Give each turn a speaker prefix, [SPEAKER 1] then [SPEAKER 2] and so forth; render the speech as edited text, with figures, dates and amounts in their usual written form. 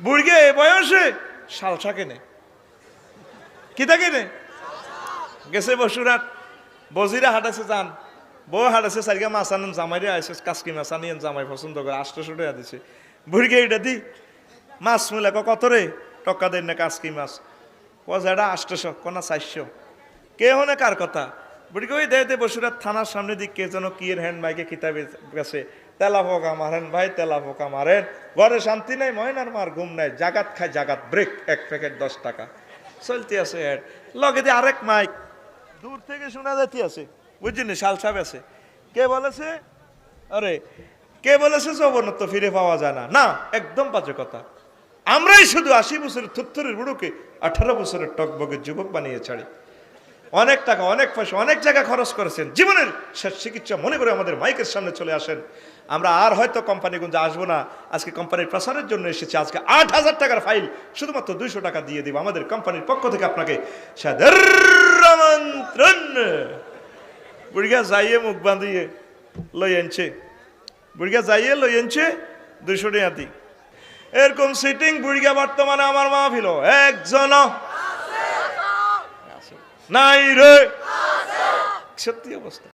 [SPEAKER 1] বুড়িকে এ বয়সে শালসা কেনে, কিতা কেনে গেছে বসুরাট, বজিরা হাঁটাছে যান, বউ হাঁটাছে সারিগা মাছ আনেন, জামাইরে আসে কাসকি মাছ আনিয়েন, জামাই পছন্দ করে 800 টাকা দিছে। বুড়িকে এটা দি মাছ মূলা কত রে, টক্কা দেন না কাসকি মাছ, কটা 800, কোনা 400, কে হনে কার কথা। বুড়িকে ওই দে বসুরাট থানার সামনে দিক কে যেন কি এর হ্যান্ড বাইকে কিতাবে গেছে, তেলা ফোকা মারেন ভাই, তেলা ফোকা মারেন, ঘরে শান্তি নাই, ময়নার মার ঘুম নাই, জাগাত খায় জাগাত ব্রেক, 1 প্যাকেট 10 টাকা চলতে আছে। এর লগে দিয়ে আরেক মাইক দূর থেকে শোনা যাতে আছে, বুঝছেন শালসা বেছে। কে বলেছে, আরে কে বলেছে যৌবনত্ব ফিরে পাওয়া যায় না, না একদম বাজে কথা। আমরাই শুধু 80 বছরের থুত্থরের বুড়োকে 18 বছরের টকবগের যুবক বানিয়ে ছাড়ি। অনেক টাকা, অনেক পয়সা, অনেক জায়গা খরচ করেছেন, জীবনের শেষ চিকিৎসা মনে করে আমাদের মাইকের সামনে চলে আসেন। আমরা আর হয়তো কোম্পানিগঞ্জে আসবো না, আজকে কোম্পানির প্রচারের জন্য এসেছি। আজকে 8000 টাকার ফাইল শুধুমাত্র 200 টাকা দিয়ে দিব আমাদের কোম্পানির পক্ষ থেকে আপনাকে সাদর আমন্ত্রণ। বুড়িয়া যাইয়ে মুখ বাঁধিয়ে লই আনছে, বুড়িয়া যাইয়ে লই আনছে 200 টাকা দি। এরকম সিটিং বুড়িয়া বর্তমানে আমার মাহফিল একজন নাই রে, সত্যি অবস্থা।